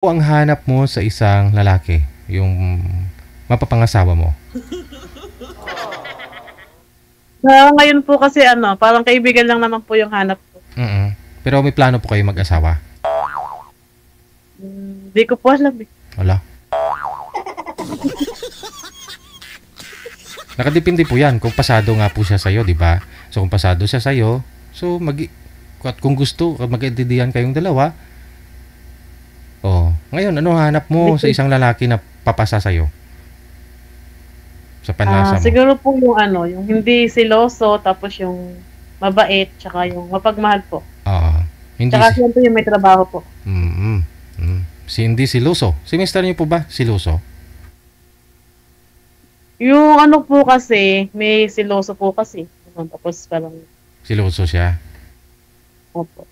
Ang hanap mo sa isang lalaki, yung mapapangasawa mo? Ngayon po kasi parang kaibigan lang naman po yung hanap ko. Pero may plano po kayo mag-asawa? Hindi ko po alam eh. Wala. Nakadepende po yan kung pasado nga po siya sa'yo, di ba? So kung pasado siya sa'yo, so at kung gusto, mag-intindihan kayong dalawa, ngayon, ano hanap mo sa isang lalaki na papasa sa'yo? Sa panlasa mo? Siguro po yung hindi siloso, tapos yung mabait, tsaka yung mapagmahal po. Tsaka siyempre yung may trabaho po. Hindi siloso. Si mister niyo po ba siloso? Yung po kasi, may siloso po kasi. Tapos parang... Siloso siya? Opo.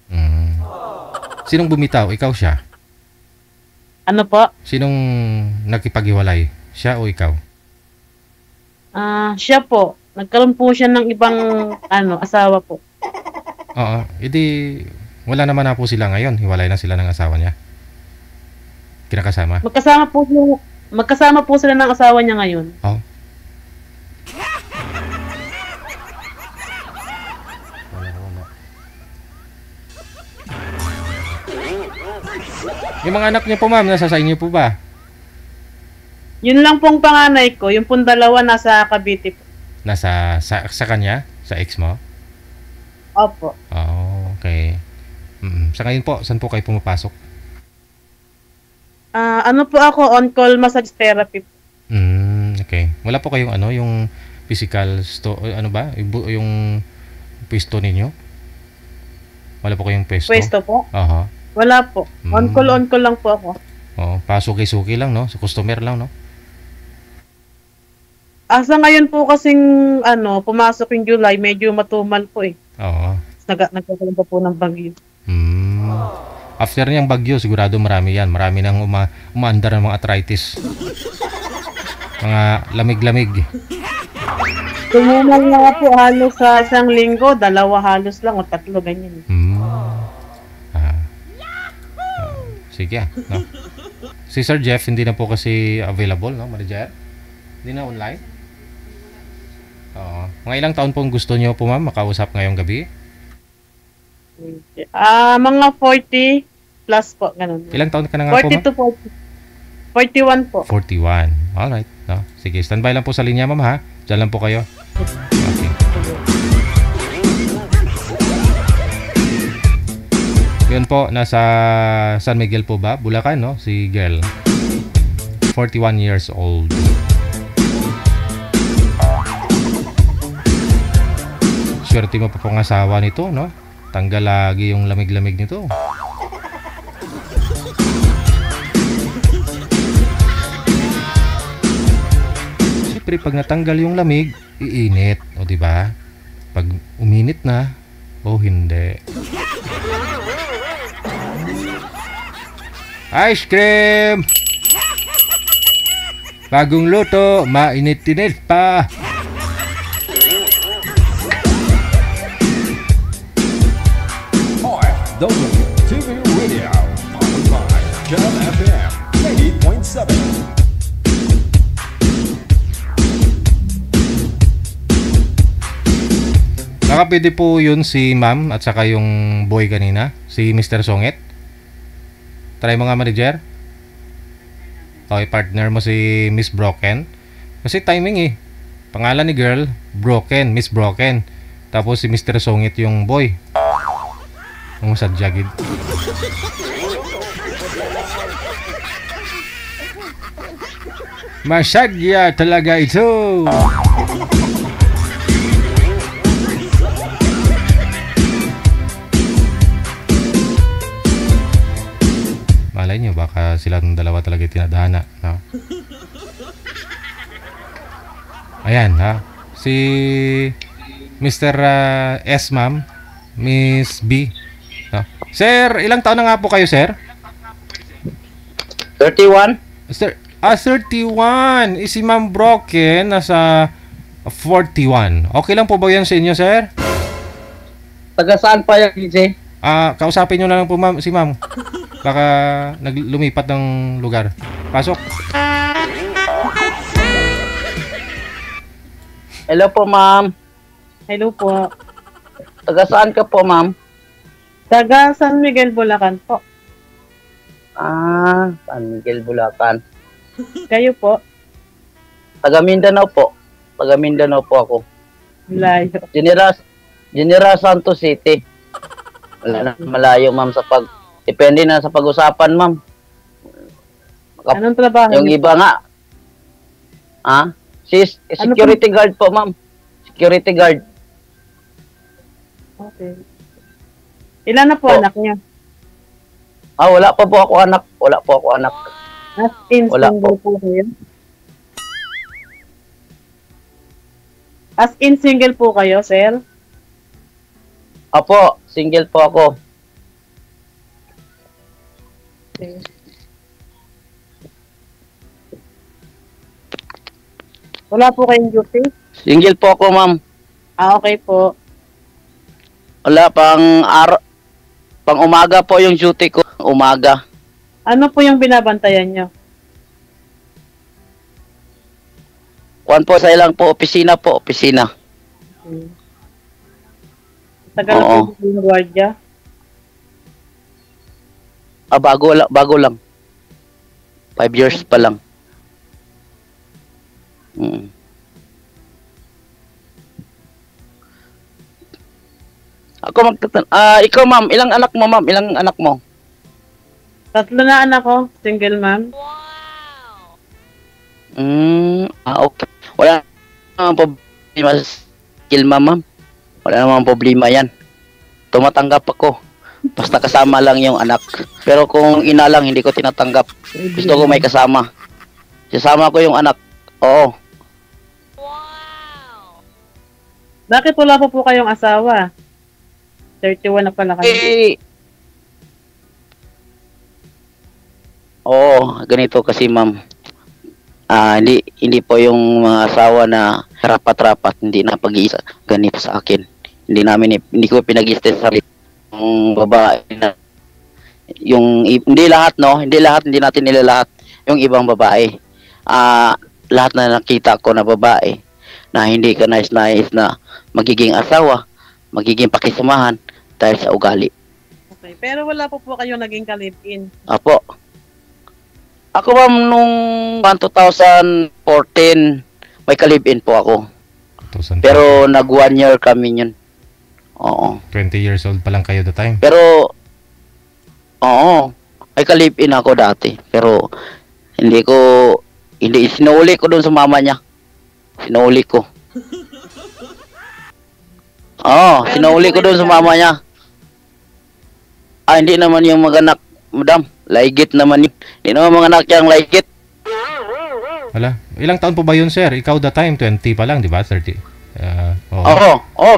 Sinong bumitaw? Ikaw siya? Ano po? Sinong nakipaghiwalay? Siya o ikaw? Siya po. Nagkaroon po siya ng ibang asawa po. Oo. Edi wala naman na po sila ngayon. Hiwalay na sila ng asawa niya. Kinakasama? Magkasama po sila ng asawa niya ngayon. Oo. Yung mga anak niyo po, ma'am, nasa sa inyo po ba? Yun lang pong panganay ko. Yung pong dalawa nasa Cavite po. Nasa sa kanya? Sa ex mo? Opo. Okay. Sa ngayon po, saan po kayo pumapasok? Po ako, on-call massage therapy po. Okay. Wala po kayong yung physical yung pwesto ninyo? Wala po kayong pwesto? Pwesto po? Aha. Wala po. On-call lang po ako. Pasuki-suki lang, no? Sa customer lang, no? Sa ngayon po kasing pumasok yung July, medyo matumal po eh. Oo. Nagkakaroon pa po ng bagyo. After niyang bagyo, sigurado marami yan. Marami nang umaandar ng mga arthritis. Mga lamig-lamig. Tumumal nga po halos sa isang linggo, 2 halos lang o 3, ganyan. Sige, no? Si Sir Jeff, hindi na po kasi available, no, manager? Hindi na online? Mga ilang taon pong gusto niyo po, ma'am, makausap ngayong gabi? Mga 40 plus po, ganun. Ilang taon ka na nga 40 po, ma'am? 41 po. 41. Alright, no? Sige, standby lang po sa linya, ma'am, ha? Diyan lang po kayo. Okay. Yun po, nasa San Miguel po ba? Bulacan, no? Si girl. 41 years old. Swerte mo pa pong asawa nito, no? Tanggal lagi yung lamig-lamig nito. Siyempre, pag natanggal yung lamig, iinit. O, diba? Pag uminit na, hindi. Ice cream! Bagong luto, mainit-init pa. TV Radio, powered by Jam FM 80.7. Nakapwede po yun si ma'am at saka yung boy kanina, si Mr. Songit. Try mo nga, manager. Okay, partner mo si Miss Broken. Kasi timing eh. Pangalan ni girl, Broken, Miss Broken. Tapos si Mr. Songit yung boy. Ang sadyagid. Masadya talaga ito. Malay nyo, baka silang dalawa talaga tinadhana, no? Ayan, ha? Si Mr. S, ma'am. Miss B, no? Sir, ilang taon na nga po kayo, sir? 31. Sir, 31. Si Ma'am Broken, nasa 41. Okay lang po ba yan sa inyo, sir? Taga saan pa yan, DJ? Kausapin nyo na lang po, ma'am, si ma'am. Baka lumipat ng lugar. Pasok. Hello po, ma'am. Hello po. Taga saan ka po, ma'am? Taga San Miguel, Bulacan po. San Miguel, Bulacan. Kayo po? Taga Mindanao po. Taga Mindanao po ako. Layo. General Santos City. Wala na malayo, ma'am, depende na sa pag-usapan, ma'am. Anong trabaho Yung niyo? iba nga. Security guard po, ma'am. Security guard. Okay. Ilan na po anak niya? Wala pa po ako anak. Wala po ako anak. As in, Wala single po kayo? As in, single po kayo, sir? Apo, single po ako. Okay. Wala po kayong duty? Single po ako, ma'am. Okay po. Wala, pang umaga po yung duty ko. Umaga. Ano po yung binabantayan nyo? Kuwan po sa ilang po, opisina po, opisina. Okay. Tagal Oo. po yung guardia? Bago lang. 5 years pa lang. Ikaw, ma'am, ilang anak mo, ma'am? Ilang anak mo? 3 na anak ko, single ma'am. Okay. Wala namang problema sa skill, ma'am. Wala namang problema yan. Tumatanggap ako. Basta kasama lang yung anak. Pero kung ina lang, hindi ko tinatanggap. Gusto ko may kasama. Kasama ko yung anak. Oo. Bakit wala po kayong asawa? 31 na pala kayo. Oo, ganito kasi, ma'am. Hindi po yung mga asawa na rapat-rapat, hindi na pag-iisa ganito sa akin. Hindi ko pinag-istes sa yung babae na hindi lahat, hindi natin nilalahat yung ibang babae. Lahat na nakita ko na babae na hindi ka nais na magiging asawa, magiging pakisamahan dahil sa ugali. Okay, pero wala po kayong naging ka-live-in. Apo. Ako, ma'am, nung 2014, may ka-live-in po ako. 2014. Pero nag 1 year kami yun. Oo. 20 years old pa lang kayo the time. Pero, may ka-live-in ako dati. Pero, sinuli ko doon sa mama niya. Sinuli ko. Sinuli ko doon sa mama niya. Hindi naman yung mga anak, madam. Laigit naman yun. Hindi naman mga anak yung laigit. Wala. Ilang taon po ba yun, sir? Ikaw the time, 20 pa lang, di ba? 30.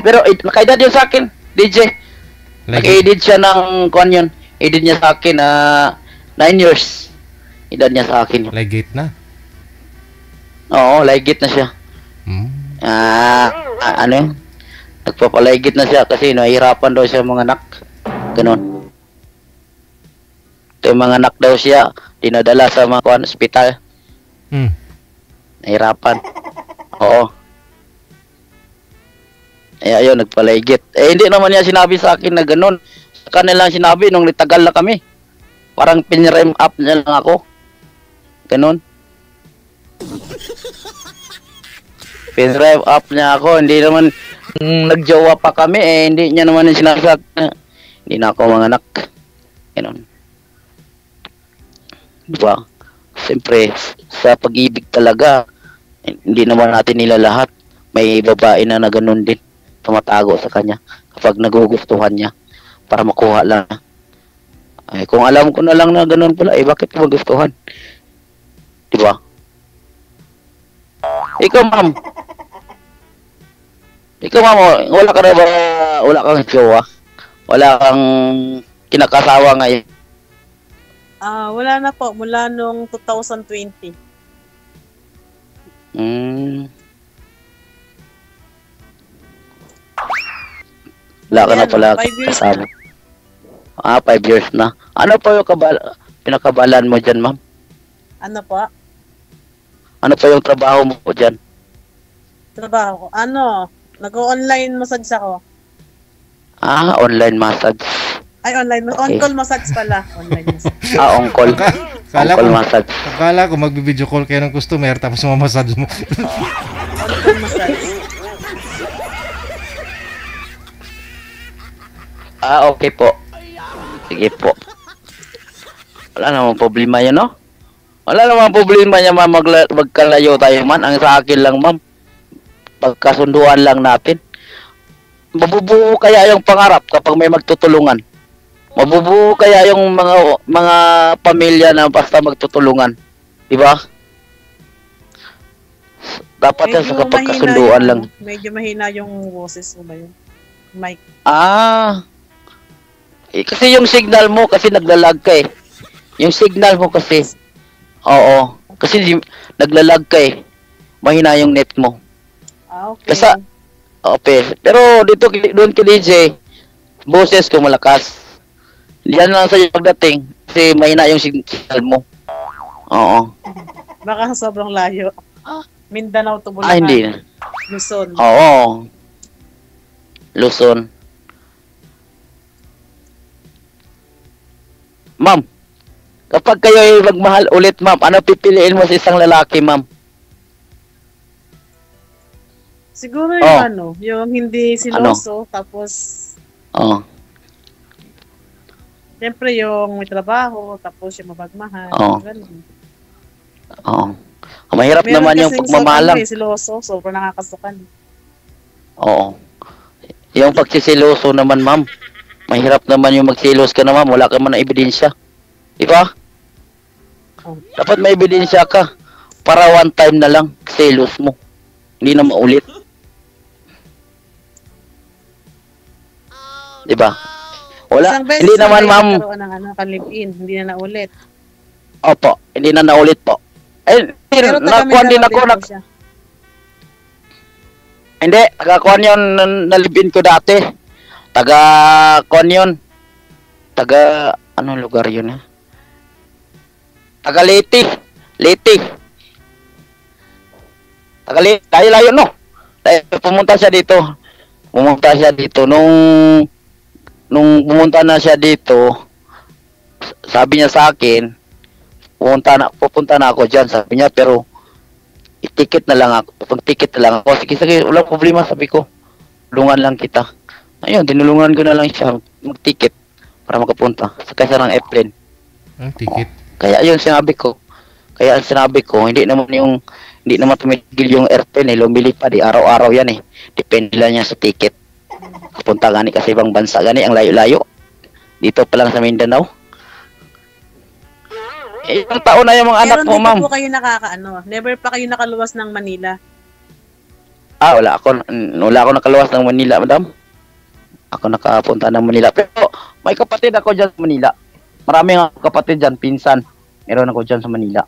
Pero nakaedad yun sa akin, DJ. Naka-edit siya ng kwan yun. Edit niya sa akin 9 years. Edad niya sa akin. Legate na. Oo, laigit na siya. Ano yun? Nagpapalaigit na siya kasi nahihirapan daw siya mga anak. Ganon. Ito yung mga anak daw siya, dinadala sa mga hospital. Nahirapan. Oo. Ayun, nagpalaigit. Hindi naman niya sinabi sa akin na ganon. Sa kanilang sinabi nung nitagal na kami. Parang pinrem up niya lang ako. Ganon. Pinrem up niya ako. Hindi naman nagjowa pa kami hindi niya naman yung sinabi sa akin. Hindi na ako mga anak. Ganon. Diba? Siyempre, sa pag-ibig talaga, hindi naman natin nila lahat. May babae na ganun din. Tumatago sa kanya kapag nagugustuhan niya para makuha lang. Kung alam ko na lang na ganun pala, bakit ko magustuhan? Diba? Ikaw, ma'am, wala ka na ba, wala kang jowa? Wala kang kinakasawa ngayon? Wala na po, mula nung 2020. Wala ka na pala 5 years kasama. 5 years na. Ano po yung pinakabalan mo dyan, ma'am? Ano po? Ano po yung trabaho mo po dyan? Trabaho ko. Ano? Nag-online massage ako. Online massage. Ay, online. Okay. On-call massage pala. Online massage. On-call. Akala On-call ko, massage. akala ko magbibideo call kayo ng customer tapos mamassage mo. On-call massage. Okay po. Sige po. Wala namang problema yan, no? Wala namang problema yan, ma'am. Magkalayo tayo, man. Ang sa akin lang, ma'am. Pagkasunduan lang natin. Mabubuo kaya yung pangarap kapag may magtutulungan. Mabubuo kaya yung mga pamilya na basta magtutulungan. Di ba? Dapat yan sa kapag kasunduan lang. Medyo mahina yung boses mo ba yun? Mic. Kasi yung signal mo kasi naglalag ka eh. Yung signal mo kasi, oo. Kasi naglalag ka eh. Mahina yung net mo. Okay. Okay. Pero doon kay DJ, boses ko malakas. Yan lang sa'yo pagdating. Kasi mahina yung signal mo. Oo. Baka sobrang layo. Mindanao to Bulacan. Hindi na. Luzon. Oo. Luzon. Ma'am, kapag kayo ay magmahal ulit, ma'am, ano pipiliin mo sa isang lalaki, ma'am? Siguro yung yung hindi siloso, tapos siyempre yung may trabaho, tapos yung mapagmahal. Ganun. Mahirap Meron naman yung kasing pagmamalang. sobrang siloso, sobrang nakakasukan. Oo. Yung pagsisiloso naman, ma'am. Mahirap naman yung magsilos ka na, ma'am. Wala ka man ng ebidensya. Di ba? Dapat may ebidensya ka. Para one time na lang, silos mo. Hindi na maulit. Di ba? Wala. Hindi naman, ma'am. Ng kalipin, hindi na naulit. Opo, hindi na naulit po. Nakuha din ako. Hindi, nakakuha yun, nalibin ko dati. Taga-kuan yun. Anong lugar yun, Taga Leyte. Taga Leyte. Layo, no? Pumunta siya dito. Nung pumunta na siya dito, sabi niya sa akin, pupunta na ako dyan, sabi niya, pero i-ticket na lang ako. Pag-ticket na lang ako. Sige, walang problema, sabi ko. Tulungan lang kita. Ayun, dinulungan ko na lang siya mag-ticket para makapunta. Sakay siya ng airplane. Ang ticket. Kaya yun sinabi ko. Hindi naman tumigil yung airplane lumilipad araw-araw yan eh. Depende lang niya sa ticket. Punta gani kasi ibang bansa gani, ang layo-layo. Dito pa lang sa Mindanao. Ilang taon na yung mga anak mo, ma'am? Pero hindi pa po kayo never pa kayo nakaluwas ng Manila? Wala ako nakaluwas ng Manila, madam. Ako nakapunta ng Manila. Pero may kapatid ako dyan sa Manila. Marami nga kapatid dyan, pinsan. Meron ako dyan sa Manila.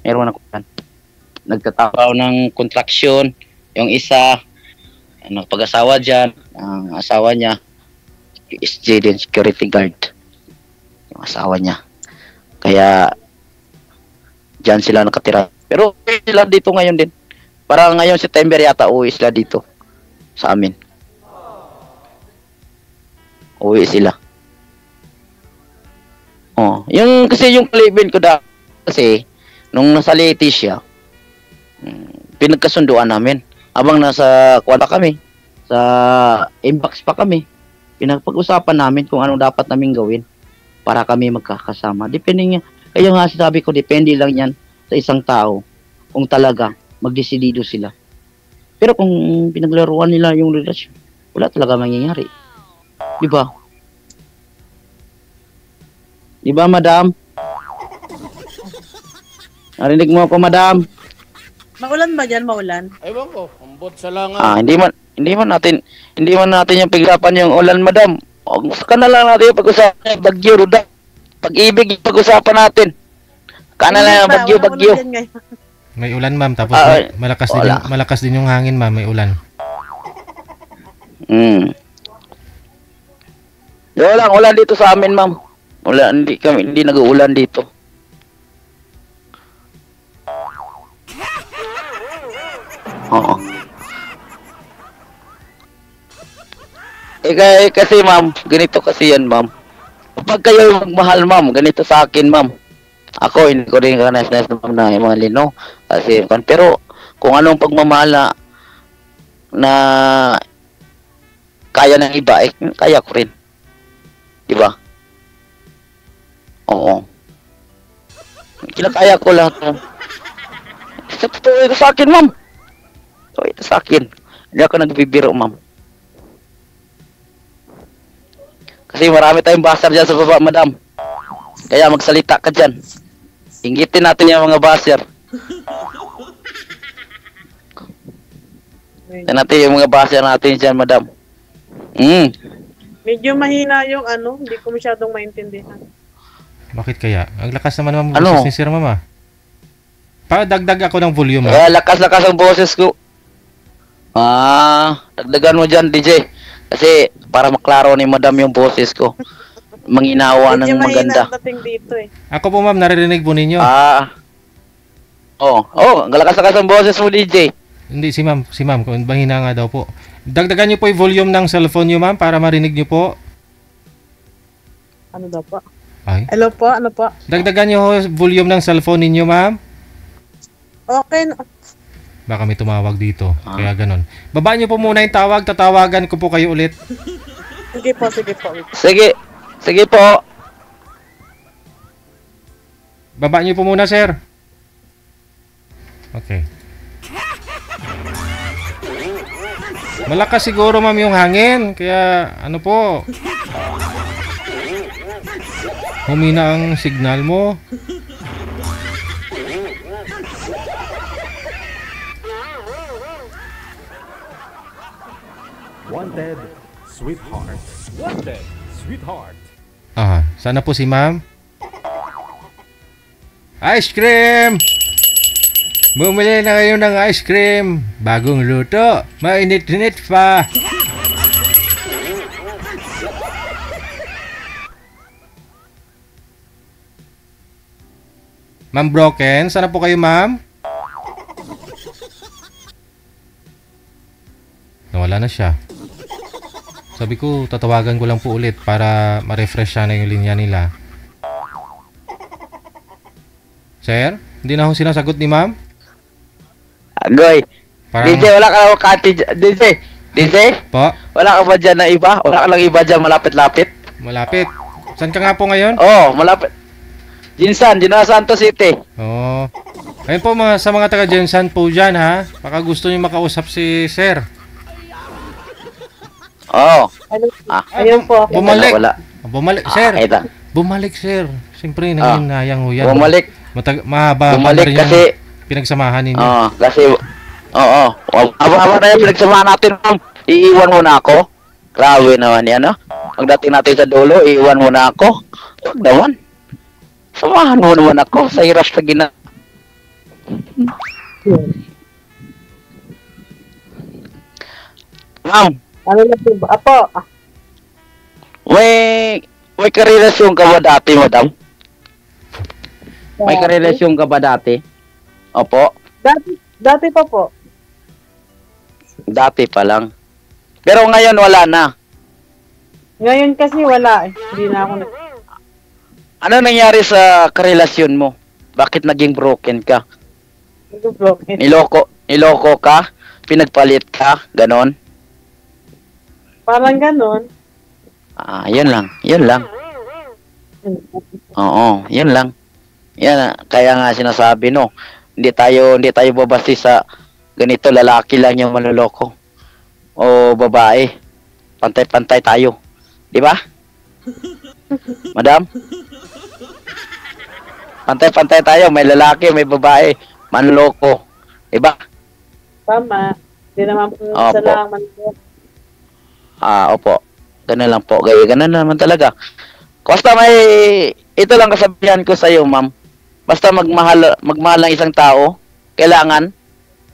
Meron ako dyan. Nagtatrabaho ng construction. Yung isa, pag-asawa dyan. Ang asawa niya, USG din, security guard. Yung asawa niya. Kaya, dyan sila nakatira. Pero sila dito ngayon din. Parang ngayon September yata uwi sila dito. Sa amin. Uwi sila. Yung kasi yung kalibin ko kasi nung nasa Leyte siya, pinagkasunduan namin. Habang nasa kwata kami, sa inbox pa kami, pinagpag-usapan namin kung anong dapat namin gawin para kami magkakasama. Depende nga, kaya nga sabi ko, depende lang yan sa isang tao kung talaga magdesidido sila. Pero kung pinaglaruan nila yung relasyon, wala talaga mangyayari. Di ba? Di ba, madam? Narinig mo ako, madam? Maulan ba dyan? Maulan? Ewan ko, ambot sa langan. Hindi man natin yung pag-usapan yung ulan, madam. Saka na lang natin yung pag-usapan yung bagyo, Ruda. Pag-ibig yung pag-usapan natin. Kana lang yung bagyo. May ulan, ma'am, tapos malakas din yung hangin, ma'am, may ulan. Ulan dito sa amin, ma'am. Hindi nag-uulan dito. Oo. Kasi ma'am, ganito kasi yan, ma'am. Kapag kayo magmahal, ma'am, ganito sa akin, ma'am. Ako, hindi ko rin kanas-nas na ma'am na mga lino. Kasi, pero, kung anong pagmamahal na kaya ng iba, kaya ko rin. Diba? Oo. Kinakaya ko lahat, ma'am. Ito sa akin, ma'am. Ito sa akin. Hindi ako nagbibiro, ma'am. Kasi marami tayong basher dyan sa baba, madam. Kaya magsalita ka dyan. Inggitin natin yung mga basher. Inggitin natin yung mga basher natin dyan, madam. Medyo mahina yung hindi ko masyadong maintindihan. Bakit kaya? Ang lakas naman naman boses ni Sir Mama. Dagdag ako ng volume. Lakas-lakas ang boses ko. Dagdagan mo dyan, DJ. Kasi para maklaro ni madam yung boses ko. Manginawa ng maganda. Dito, eh. Ako po ma'am, naririnig po ninyo. Ang lakas-lakas ang boses mo, DJ. Hindi, si ma'am, kung bahina nga daw po. Dagdagan nyo po yung volume ng cellphone nyo ma'am para marinig nyo po. Ano daw po? Ay. Hello po, ano po? Dagdagan nyo volume ng cellphone ninyo ma'am. Okay. Baka may tumawag dito. Kaya ganun. Babaan nyo po muna yung tawag. Tatawagan ko po kayo ulit. Sige po. Sige po. Babaan nyo po muna, sir. Okay. Malakas siguro, ma'am, yung hangin. Kaya, ano po. Humina ang signal mo. Wanted, sweetheart. Wanted, sweetheart. Sana po si ma'am. Ice cream! Bumili na kayo ng ice cream. Bagong luto. Mainit-init pa. Ma'am Broken, sana po kayo ma'am? Nawala na siya. Sabi ko, tatawagan ko lang po ulit para ma-refresh na yung linya nila. Sir, hindi na ako sinasagot ni ma'am? Goy. Parang... DJ, wala ka lang kati DJ? Po? Wala ka ba dyan na iba? Wala ka lang iba dyan malapit-lapit? Malapit. Saan ka nga po ngayon? Malapit. Jinsan Santos City. Ayun po sa mga taga Jinsan po dyan ha. Baka gusto niyo makausap si Sir. Ayun po. Bumalik. Wala. Bumalik, Sir. Bumalik, Sir. Siyempre, nanginayang ho yan. Bumalik. Mahaba Bumalik kasi pinagsamahan ninyo. Haba na yung pinagsamahan natin, ma'am. Iiwan mo na ako. Grabe naman yan, no? Pagdating natin sa dulo, iiwan mo na ako. Naman. Samahan mo naman ako sa hirap sa Ma'am. Ano na po ba? Apo. May karelasyon ka ba dati, madam? May karelasyon ka ba dati? Opo. Dati pa po. Dati pa lang. Pero ngayon wala na. Ngayon kasi wala eh. Hindi na ako Ano nangyari sa karelasyon mo? Bakit naging broken ka? broken. Niloko ka? Pinagpalit ka? Ganon? Parang ganon. Yun lang. Oo, yun lang. Yan, kaya nga sinasabi, no. Hindi tayo babasi sa ganito, lalaki lang yung manloloko. O babae. Pantay-pantay tayo. Di ba? Madam? Pantay-pantay tayo, may lalaki, may babae, manloloko. Di ba? Tama. Hindi naman po sa laman po. Opo. Ganun lang po. Ganun naman talaga. Basta ito lang kasabihan ko sa iyo, ma'am. Basta magmahal ng isang tao, kailangan,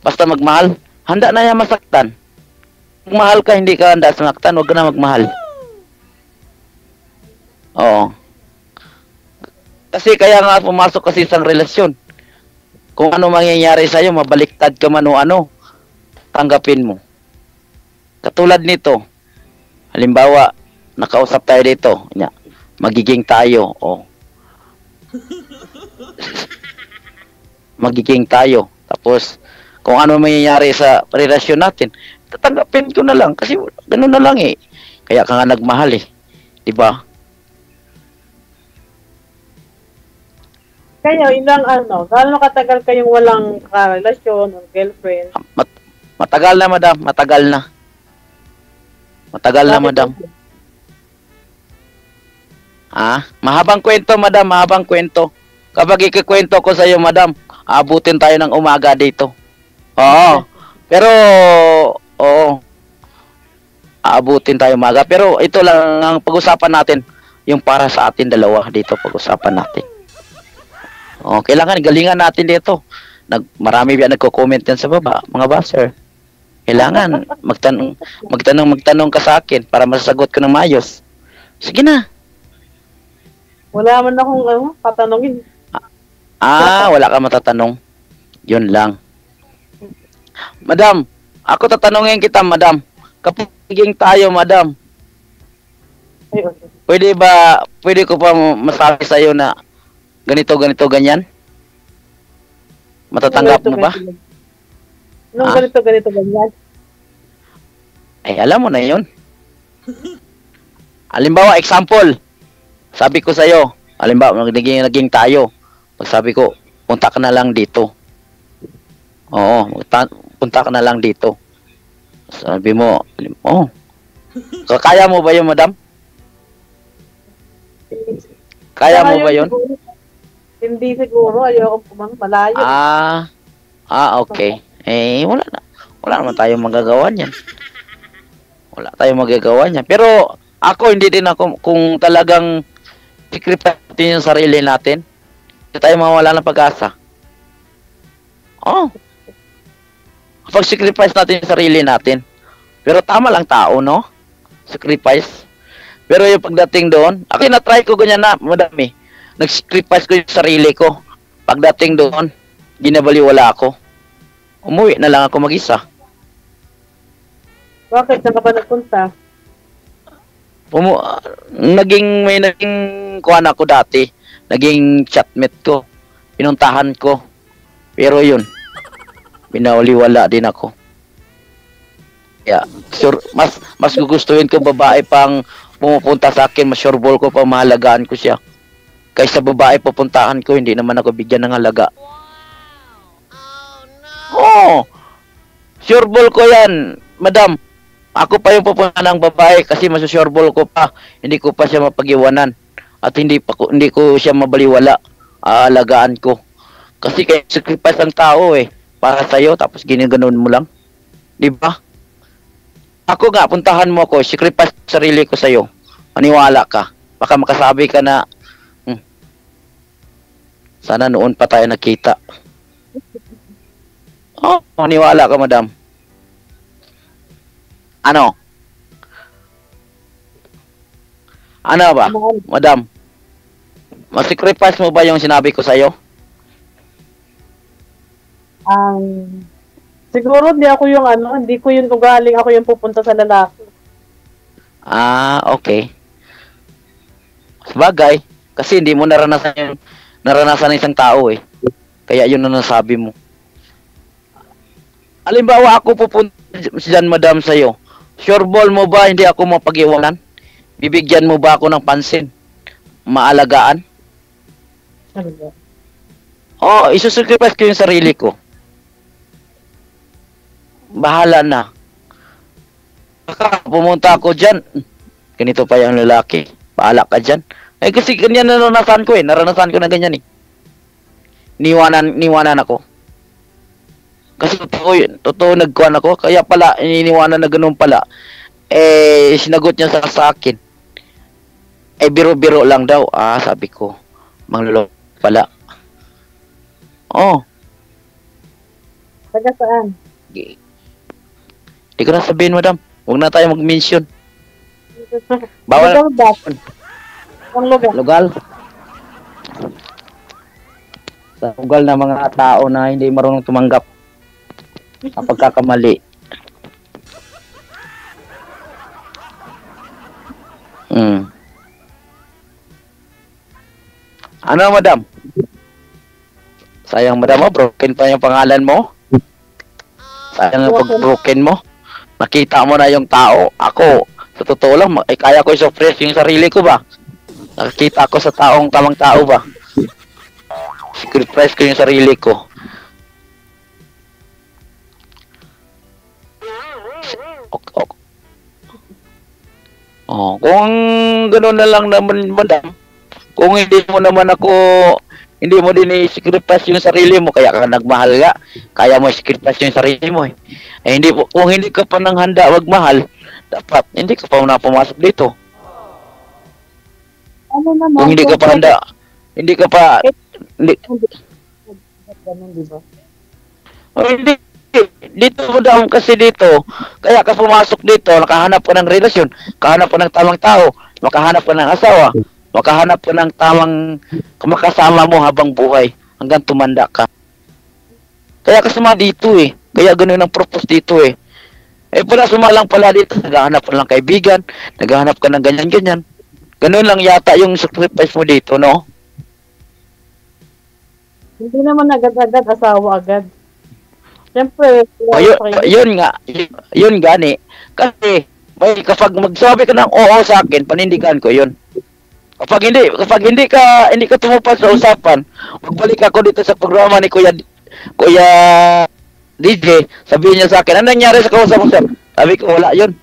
basta magmahal, handa na yan masaktan. Magmahal ka, hindi ka handa masaktan, huwag ka na magmahal. Oo. Kasi kaya nga pumasok kasi isang relasyon. Kung ano mangyayari sa'yo, mabaliktad ka man o ano, tanggapin mo. Katulad nito, halimbawa, nakausap tayo dito, magiging tayo, magiging tayo. Tapos, kung ano mangyayari sa relasyon natin, tatanggapin ko na lang, kasi gano'n na lang eh. Kaya ka nga nagmahal eh. Diba? Kayo, ilang gaano katagal kayong walang karelasyon o girlfriend? Matagal na, madam. Matagal na. Matagal na, madam. Mahabang kwento, madam. Mahabang kwento. Kapag ikikwento ko sa iyo, madam, abutin tayo ng umaga dito. Oo. Pero, aabutin tayo umaga. Pero ito lang ang pag-usapan natin. Yung para sa atin dalawa dito pag-usapan natin. Kailangan galingan natin dito. Marami ba nagko-comment yan sa baba, mga baser. Kailangan magtanong ka sa akin para masasagot ko ng maayos. Sige na. Wala man akong tatanungin. Wala ka matatanong. Yun lang. Madam, ako tatanungin kita, madam. Kapag naging tayo, madam, pwede ko pa masabi sa iyo na ganito, ganyan? Matatanggap mo ba? Ganito, ganyan? Alam mo na yun. Halimbawa, example. Sabi ko sa'yo, halimbawa, naging tayo. Sabi ko, punta ka na lang dito. Punta ka na lang dito. Sabi mo, kaya mo ba yun, madam? Kaya mo ba yun? Hindi siguro, ayoko malayo. Okay. Wala naman tayong magagawa niyan. Wala tayong magagawa niyan. Pero ako, hindi din ako, kung talagang sacrifice natin yung sarili natin, hindi tayo mawala ng pag-asa. Kapag sacrifice natin yung sarili natin, pero tama lang tao, no? Sacrifice. Pero yung pagdating doon, ako na-try ko ganyan na, madami. Nag-sacrifice ko yung sarili ko. Pagdating doon, ginabaliwala ako. Umuwi na lang ako mag-isa. Bakit? Saan ka ba nagpunta? May naging kuhan ako dati. Naging chatmate ko. Pinuntahan ko. Pero yun, binawaliwala din ako. Kaya, mas gugustuhin ko babae pang pumupunta sa akin, mas sureball ko pa mahalagaan ko siya. Kaysa babae pupuntahan ko, hindi naman ako bigyan ng halaga. Sureball ko yan, madam. Ako pa yung pupunta ng babae kasi masusureball ko pa. Hindi ko pa siya mapag-iwanan. At hindi ko siya mabaliwala. Aalagaan ko. Kasi kaya sacrifice ang tao para sa'yo, tapos ginaganon mo lang. Diba? Ako nga, puntahan mo ako, sacrifice sarili ko sa'yo. Maniwala ka. Baka makasabi ka na, sana noon pa tayo nakita. Maniwala ka, madam. Ano ba, madam? Mas-sacrifice mo ba yung sinabi ko sa'yo? Siguro hindi ko yung ugaling ako yung pupunta sa lalaki. Okay. Sabagay, kasi hindi mo naranasan ng isang tao Kaya yun na nasabi mo. Halimbawa ako pupunta dyan, madam, sa'yo. Sureball mo ba hindi ako mapag-iwanan? Bibigyan mo ba ako ng pansin? Maalagaan? Isusacrifice ko yung sarili ko. Bahala na. Baka pumunta ako dyan, ganito pa yung lalaki. Bahala ka dyan. Kasi ganyan naranasan ko Naranasan ko na ganyan Niwanan ako. Kasi totoo nagkuhan ako. Kaya pala, iniwanan na ganun pala. Sinagot niya sa akin. Biro-biro lang daw. Sabi ko. Mangluloko pala. Taga saan? Hindi ko na sabihin, madam. Huwag na tayo mag-mention. Bawal. Ang lugar. Lugal. Sa lugal na mga tao na hindi marunong tumanggap sa pagkakamali. Ano, madam? Sayang, madam, broken pa yung pangalan mo. Sayang ang pag-broken mo. Nakita mo na yung tao. Ako, sa totoo lang, kaya ko i-suppress yung sarili ko ba? Nakikita ko sa tamang tao ba? Sacrifice ko yung sarili ko. Kung gano'n na lang naman, madam, kung hindi mo din i-sacrifice yung sarili mo, kaya ka nagmahal nga, kaya mo i-sacrifice yung sarili mo eh. Kung hindi ka pa nang handa magmahal, dapat hindi ka pa na pumasok dito. Ano naman? Kung hindi ka pa handa, hindi. Ganun, di ba? Hindi. Dito, madam, kasi dito, kaya ka pumasok dito, nakahanap ka ng relasyon, nakahanap ka ng tamang tao, makahanap ka ng asawa, makahanap ka ng tamang makasama mo habang buhay, hanggang tumanda ka. Kaya ka suma dito eh. Kaya ganun ang purpose dito eh. Pala sumalang pala dito, naghahanap ka ng kaibigan, naghahanap ka ng ganyan-ganyan. Ganun lang yata yung sacrifice mo dito, no? Hindi naman agad-agad asawa agad. Siyempre, yun gani. Kasi, kapag magsabi ka ng oo sa akin, panindigan ko yun. Kapag hindi ka tumupad sa usapan, magbalik ako dito sa programa ni Kuya DJ, sabihin niya sa akin, ano nangyari sa kausap mo, sir? Sabi ko, wala yun.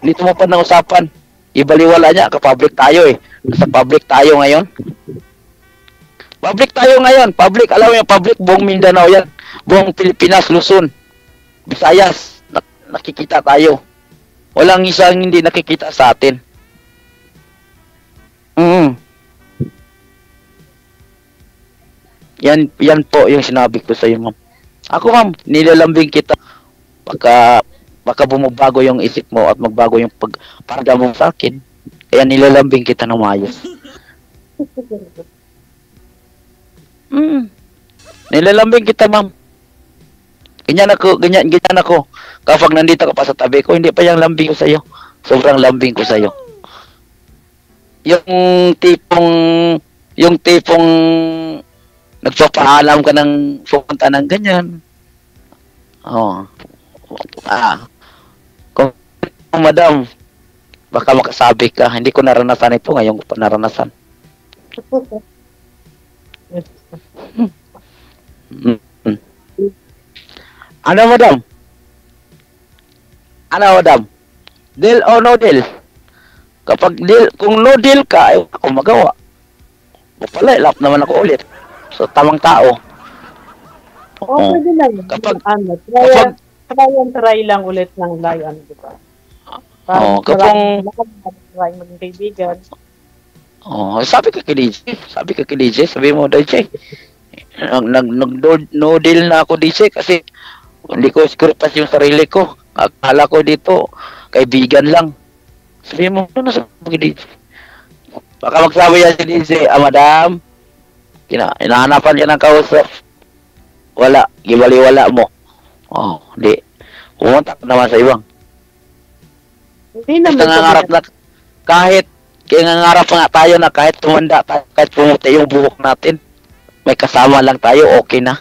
Hindi tumupad ng usapan. Ibaliwala niya, kapublic tayo eh. Nasa public tayo ngayon. Public tayo ngayon. Public, alam mo yung public, buong Mindanao yan. Buong Pilipinas, Luzon, Visayas, nakikita tayo. Walang isang hindi nakikita sa atin. Yan po yung sinabi ko sa iyo, ma'am. Ako, ma'am, nilalambing kita. Baka bumubago yung isip mo at magbago yung pagparamdam mo sa akin. Kaya nilalambing kita ng maayos. Nilalambing kita, ma'am. Ganyan ako. Kapag nandito ka pa sa tabi ko, hindi pa yung lambing ko sa iyo. Sobrang lambing ko sa iyo. Yung tipong nagpapaalam ka ng pupunta ng ganyan. Kung madam, baka makasabi ka, hindi ko naranasan ito, ngayon ko pa naranasan. Ano, madam? Deal or no deal? Kung no deal ka, ay ako magawa. Mapalilap naman ako ulit. So, tamang tao. Pwede lang. Try lang ulit ng layan, di ba? Try maging kaibigan. Sabi ka kay DJ, sabi mo, DJ, no deal na ako, DJ, kasi hindi ko scriptas yung sarili ko. Akala ko dito, kaibigan lang. Sabi mo, ano sabi mo kay DJ? Baka magsabi yan si DJ, madam, hinahanapan niya ng kausap. Wala, gibaliwala mo. Hindi. Pumunta ka naman sa ibang. Hindi naman. Nangangarap na, kaya nangangarap nga tayo na kahit tumanda tayo, kahit pumuti yung buhok natin, may kasama lang tayo, okay na.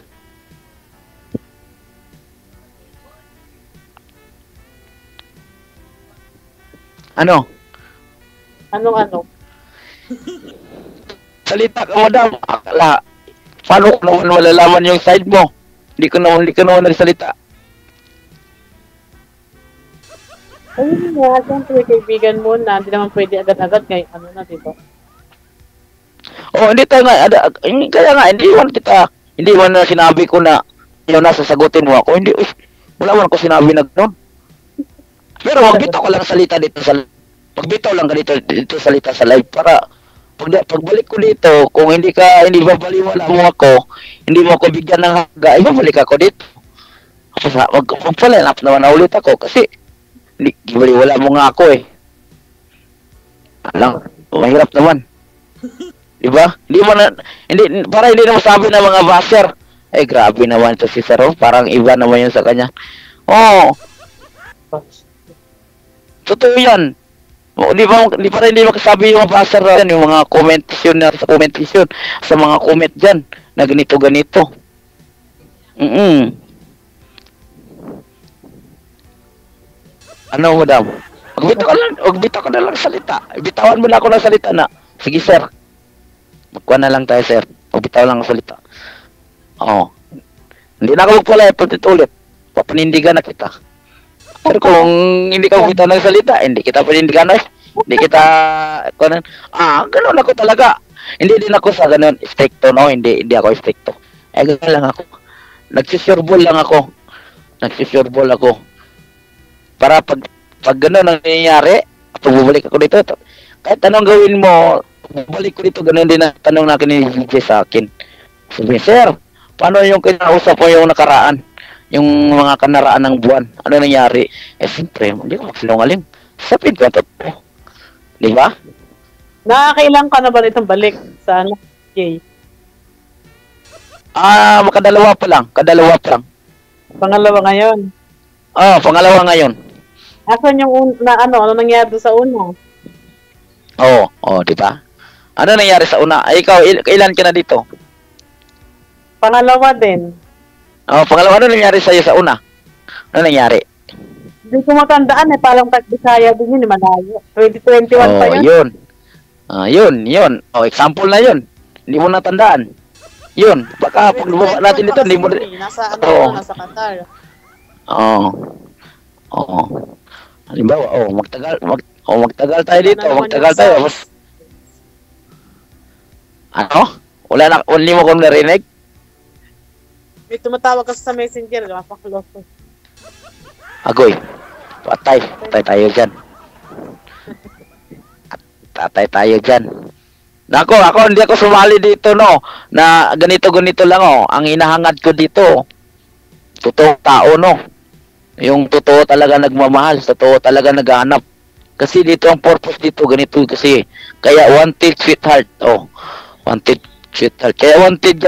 Ano? Ano? Salita ka, madam. Akala, paano ko naman malalaman yung side mo? Hindi ko naman nagsalita. Ayun nga, siyempre kaibigan mo na, hindi naman pwede agad-agad ngayon, ano na, di ba? Hindi tayo nga, kaya nga, hindi man na sinabi ko na yun na sasagutin mo ako, wala man ko sinabi na gano'n. Pero magbitaw ko lang salita dito salita sa live para pagbalik ko dito, kung hindi babaliwala mo ako, hindi mo ako bigyan ng haga, ibabalik ako dito. Magpalinap naman na ulit ako kasi ibabaliwala mo nga ako eh. Alam, mahirap naman. Di ba? Para hindi na masabi ng mga basher. Grabe naman ito si Sir. Parang iba naman yun sa kanya. Totoo yan. Di para hindi makasabi yung mga basher yan, yung mga commentation sa mga comment dyan na ganito. Ano, madam? Magbitaw ka na lang salita. Bitawan mo na ako ng salita na. Sige, sir. Magkuha na lang tayo, sir. Magbitaw lang ang salita. Hindi na ako magpalay. Ulit. Papanindigan na kita. Pero kung hindi ka magbitaw ng salita, hindi kita panindigan na. Hindi kita... ganun ako talaga. Hindi din ako sa ganun. Stricto, no? Hindi ako stricto. Ganun lang ako. Nagsusureball ako. Para pag gano'n ang nangyayari, pag bubalik ako dito, kahit anong gawin mo, bubalik ko dito, gano'n din ang tanong na ni DJ sa akin. Sabi, sir, paano yung kinausap mo yung nakaraan? Yung mga kanaraan ng buwan? Ano nangyari? Siyempre, hindi ko magsinungaling. Sabihin ko, totoo. Di ba? Nakakailang ka na ba nitong balik sa Jay? Kadalawa pa lang. Pangalawa ngayon? Pangalawa ngayon. Asan yung ano nangyari doon sa una? Di ba? Ano nangyari sa una? Ikaw, ilan ka na dito? Pangalawa din. Pangalawa, ano nangyari sa'yo sa una? Ano nangyari? Hindi ko matandaan parang Bisaya din yun, malayo. 2021 pa yun. Yun. Example na yun. Hindi mo natandaan. Yun. Baka pag lumaba natin dito, hindi mo... Nasa Qatar. Halimbawa, magtagal tayo dito, magtagal tayo. Ano? Hindi mo kong narinig? May tumatawag kasi sa messenger, mapaklose ko. Agoy, patay tayo dyan. Ako, hindi ako sumali dito, no, na ganito lang, ang hinahangad ko dito, totoong tao, no. Yung totoo talaga nagmamahal, totoo talaga naghahanap. Kasi dito ang purpose dito, ganito kasi. Kaya wanted sweetheart, wanted sweetheart. Kaya wanted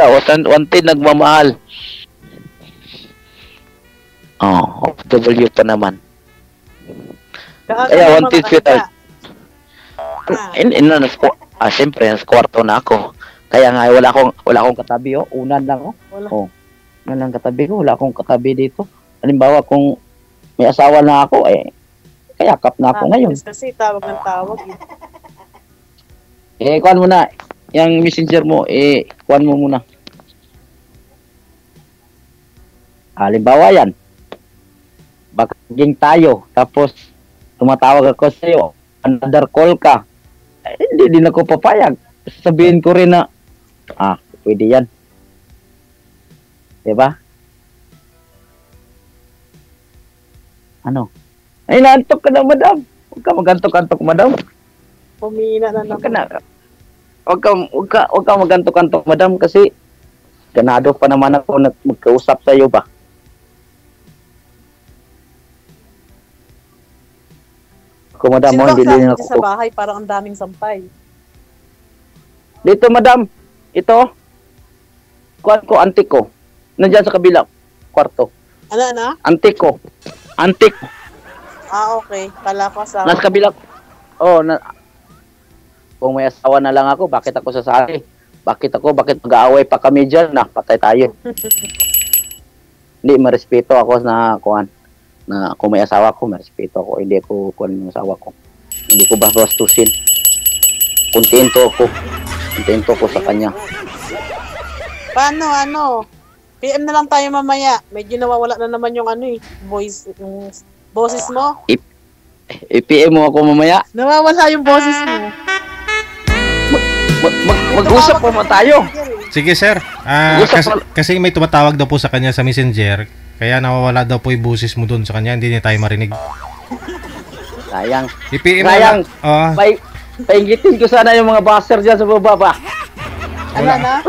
wanted nagmamahal. W pa naman. Kaya wanted sweetheart. Siyempre, nasa kwarto na ako. Kaya nga, wala akong katabi, unan lang, Unan lang katabi ko, wala akong katabi dito. Halimbawa, kung may asawa na ako, kayakap na ako ngayon. Kasi tawag ng tawag. Kuhan mo na. Yung messenger mo, kuhan mo muna. Halimbawa yan. Bakaging tayo. Tapos, tumatawag ako sa iyo. Another call ka. Hindi din ako papayag. Sabihin ko rin na, pwede yan. Diba? Ano? Naantok ka na, madam. Huwag ka magantok-antok, madam. Pumina na naman. Huwag ka magantok-antok, madam, kasi ganado pa naman ako magkausap sa iyo ba? Ako, madam, hindi din ako. Sa bahay, parang ang daming sampay. Dito, madam. Ito. Kuwan ko, antik ko. Nandiyan sa kabila. Kwarto. Ano? Antik ko. Okay. Kala ko sa... Nasa kabila. Kung may asawa na lang ako, bakit ako sasali? Bakit mag-aaway pa kami dyan? Patay tayo. Hindi, marespeto ako na kuwan. Na kung may asawa ko, marespeto ako. Hindi ako kuwan yung asawa ko. Hindi ko bastusin. Kontento ako sa kanya. Paano? PM na lang tayo mamaya. Medyo nawawala na naman yung voice, yung boses mo. I-PM mo ako mamaya. Nawawala yung boses mo. Mag-usap pa tayo. Sige, sir. Kasi may tumatawag daw po sa kanya sa messenger. Kaya nawawala daw po yung boses mo doon sa kanya. Hindi niya tayo marinig. Sayang. I-PM Sayang. Paingitin ko sana yung mga buzzer dyan sa baba ba. Ano?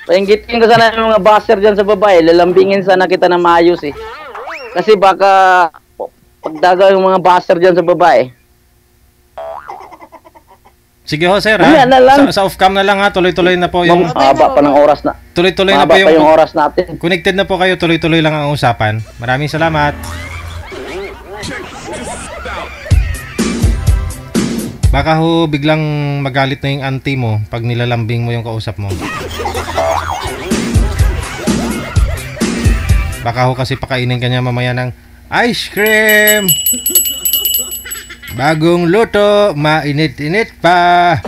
Paingitin ko sana yung mga buzzer dyan sa baba Lalambingin sana kita na maayos Kasi baka pagdaga yung mga buzzer dyan sa baba Sige ho, sir, ha? Mamaya na lang. Sa off-cam na lang, ha? Tuloy-tuloy na po yung... Ma'am, haba pa ng oras na. Tuloy-tuloy na po Haba pa yung oras natin. Connected na po kayo, tuloy-tuloy lang ang usapan. Maraming salamat. Baka ho biglang magalit na yung auntie mo pag nilalambing mo yung kausap mo. Baka ho kasi pakainin ka niya mamaya ng ice cream. Bagong luto, mainit-init pa.